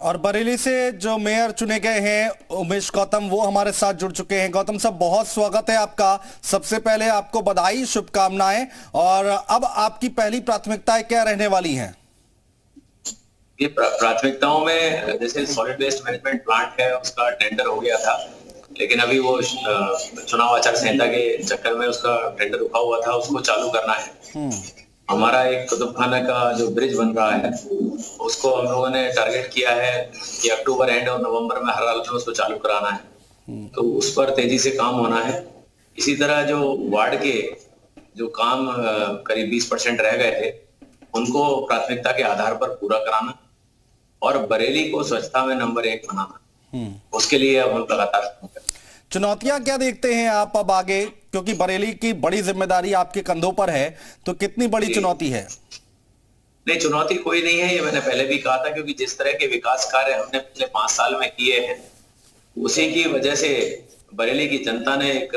और बरेली से जो मेयर चुने गए हैं उमेश गौतम, वो हमारे साथ जुड़ चुके हैं। गौतम साहब, बहुत स्वागत है आपका। सबसे पहले आपको बधाई, शुभकामनाएं। और अब आपकी पहली प्राथमिकताएं क्या रहने वाली हैं? ये प्राथमिकताओं में जैसे सॉलिड वेस्ट मैनेजमेंट प्लांट है, उसका टेंडर हो गया था, लेकिन अभी वो चुनाव आचार संहिता के चक्कर में उसका टेंडर रुका हुआ था, उसको चालू करना है। हमारा एक कुतुब खाना का जो ब्रिज बन रहा है, उसको हम लोगों ने टारगेट किया है कि अक्टूबर एंड और नवंबर में हर हाल में उसको चालू कराना है। तो उस पर तेजी से काम होना है। इसी तरह जो वार्ड के जो काम करीब 20% रह गए थे, उनको प्राथमिकता के आधार पर पूरा कराना और बरेली को स्वच्छता में नंबर 1 बनाना, उसके लिए अब हम लगातार। चुनौतियां क्या देखते हैं आप अब आगे, क्योंकि बरेली की बड़ी जिम्मेदारी आपके कंधों पर है, तो कितनी बड़ी चुनौती है? नहीं, चुनौती कोई नहीं है, ये मैंने पहले भी कहा था, क्योंकि जिस तरह के विकास कार्य हमने पिछले 5 साल में किए हैं, उसी की वजह से बरेली की जनता ने एक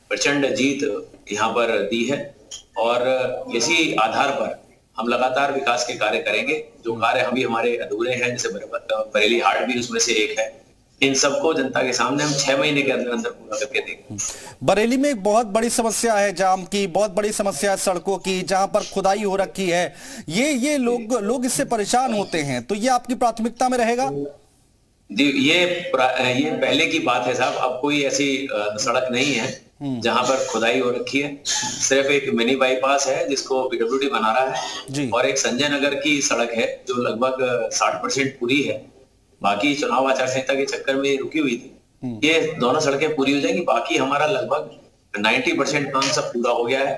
प्रचंड जीत यहाँ पर दी है। और इसी आधार पर हम लगातार विकास के कार्य करेंगे। जो कार्य अभी हमारे अधूरे हैं, जैसे बरेली हाट भी उसमें से एक है, इन सबको जनता के सामने हम 6 महीने के अंदर अंदर पूरा करके देंगे। बरेली में एक बहुत बड़ी समस्या है जाम की, बहुत बड़ी समस्या है सड़कों की, जहां पर खुदाई हो रखी है। ये लोग इससे परेशान होते हैं, तो ये आपकी प्राथमिकता में रहेगा? जी, ये पहले की बात है साहब। अब कोई ऐसी सड़क नहीं है जहां पर खुदाई हो रखी है। सिर्फ एक मिनी बाईपास है जिसको पीडब्ल्यूडी बना रहा है, और एक संजय नगर की सड़क है जो लगभग 60% पूरी है। बाकी चुनाव आचार संहिता के चक्कर में रुकी हुई थी। ये दोनों सड़कें पूरी हो जाएंगी। बाकी हमारा लगभग 90% काम सब पूरा हो गया है।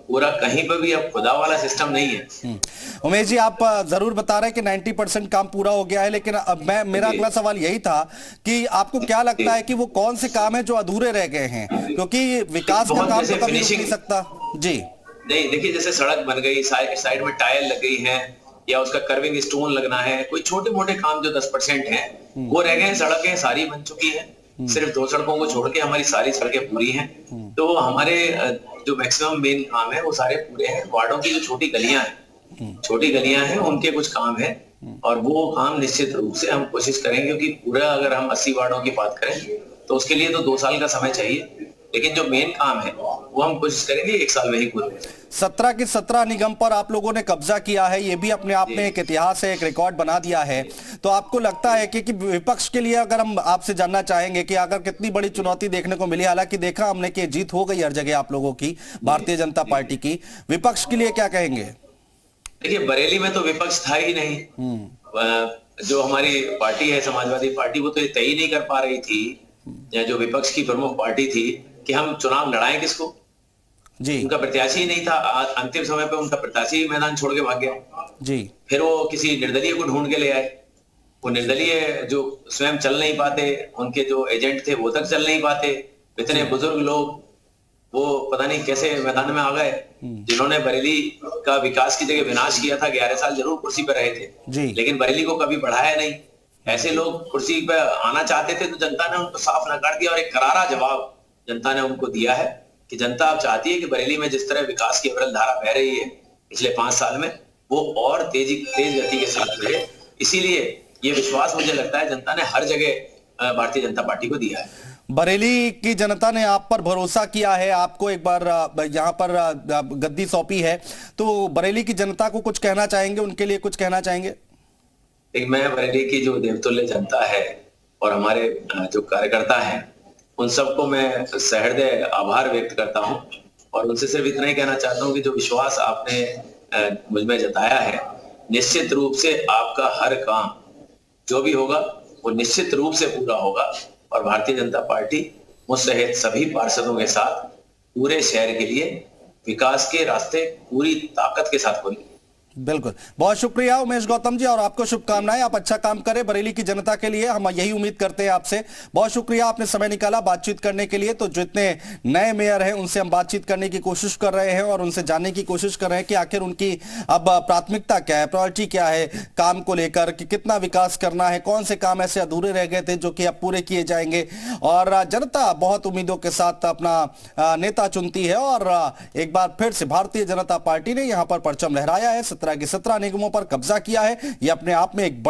पूरा कहीं पर भी अब खुदा वाला सिस्टम नहीं है। उमेश जी, आप जरूर बता रहे हैं कि 90% काम पूरा हो गया है, लेकिन अब मेरा अगला सवाल यही था कि आपको क्या लगता है कि वो कौन से काम है जो अधूरे रह गए हैं? क्योंकि विकास का काम तो कभी रुक नहीं सकता। जी नहीं, देखिए, जैसे सड़क बन गई, साइड में टाइल लग गई है, या उसका कर्विंग स्टोन लगना है, कोई छोटे मोटे काम जो 10% हैं वो रह गए। सड़कें सारी बन चुकी हैं, सिर्फ 2 सड़कों को छोड़ के हमारी सारी सड़कें पूरी हैं। तो हमारे जो मैक्सिमम मेन काम है वो सारे पूरे हैं। वार्डों की जो छोटी गलियां हैं उनके कुछ काम है, और वो काम निश्चित रूप से हम कोशिश करेंगे, क्योंकि पूरा अगर हम 80 वार्डों की बात करें तो उसके लिए तो 2 साल का समय चाहिए, लेकिन जो मेन काम है वो हम कोशिश करेंगे 1 साल में ही पूरे। 17 के 17 निगम पर आप लोगों ने कब्जा किया है, ये भी अपने आप में एक इतिहास है, एक रिकॉर्ड बना दिया है। तो आपको लगता है कि विपक्ष के लिए, अगर हम आपसे जानना चाहेंगे कि अगर कितनी बड़ी चुनौती देखने को मिली, हालांकि देखा हमने कि जीत हो गई हर जगह आप लोगों की, भारतीय जनता पार्टी की, विपक्ष के लिए क्या कहेंगे? देखिए, बरेली में तो विपक्ष था ही नहीं। जो हमारी पार्टी है समाजवादी पार्टी, वो तो ये तय ही नहीं कर पा रही थी, या जो विपक्ष की प्रमुख पार्टी थी, कि हम चुनाव लड़ाएं किसको। जी, उनका प्रत्याशी ही नहीं था। अंतिम समय पे उनका प्रत्याशी मैदान छोड़ के भाग गया। जी, फिर वो किसी निर्दलीय को ढूंढ के ले आए। वो निर्दलीय जो स्वयं चल नहीं पाते, उनके जो एजेंट थे वो तक चल नहीं पाते। इतने बुजुर्ग लोग वो पता नहीं कैसे मैदान में आ गए, जिन्होंने बरेली का विकास की जगह विनाश किया था। 11 साल जरूर कुर्सी पर रहे थे, लेकिन बरेली को कभी बढ़ाया नहीं। ऐसे लोग कुर्सी पर आना चाहते थे, तो जनता ने उनको साफ नकार दिया, और एक करारा जवाब जनता ने उनको दिया है कि जनता अब चाहती है कि बरेली में जिस तरह विकास की अविरल धारा बह रही है पिछले 5 साल में, वो और तेज गति के साथ रहे। इसीलिए ये विश्वास मुझे लगता है जनता ने हर जगह भारतीय जनता पार्टी को दिया है। बरेली की जनता ने आप पर भरोसा किया है, आपको एक बार यहाँ पर गद्दी सौंपी है, तो बरेली की जनता को कुछ कहना चाहेंगे, उनके लिए कुछ कहना चाहेंगे? मैं बरेली की जो देवतुल्य जनता है और हमारे जो कार्यकर्ता हैं, उन सबको मैं सहृदय आभार व्यक्त करता हूं, और उनसे सिर्फ इतना ही कहना चाहता हूं कि जो विश्वास आपने मुझ में जताया है, निश्चित रूप से आपका हर काम जो भी होगा वो निश्चित रूप से पूरा होगा। और भारतीय जनता पार्टी मुझ सहित सभी पार्षदों के साथ पूरे शहर के लिए विकास के रास्ते पूरी ताकत के साथ खोलेंगे। बिल्कुल, बहुत शुक्रिया उमेश गौतम जी, और आपको शुभकामनाएं। आप अच्छा काम करें बरेली की जनता के लिए, हम यही उम्मीद करते हैं आपसे। बहुत शुक्रिया, आपने समय निकाला बातचीत करने के लिए। तो जितने नए मेयर हैं उनसे हम बातचीत करने की कोशिश कर रहे हैं, और उनसे जानने की कोशिश कर रहे हैं कि आखिर उनकी अब प्राथमिकता क्या है, प्रायोरिटी क्या है काम को लेकर, कि कितना विकास करना है, कौन से काम ऐसे अधूरे रह गए थे जो कि अब पूरे किए जाएंगे। और जनता बहुत उम्मीदों के साथ अपना नेता चुनती है, और एक बार फिर से भारतीय जनता पार्टी ने यहाँ पर परचम लहराया है। 17 के 17 निगमों पर कब्जा किया है। यह अपने आप में एक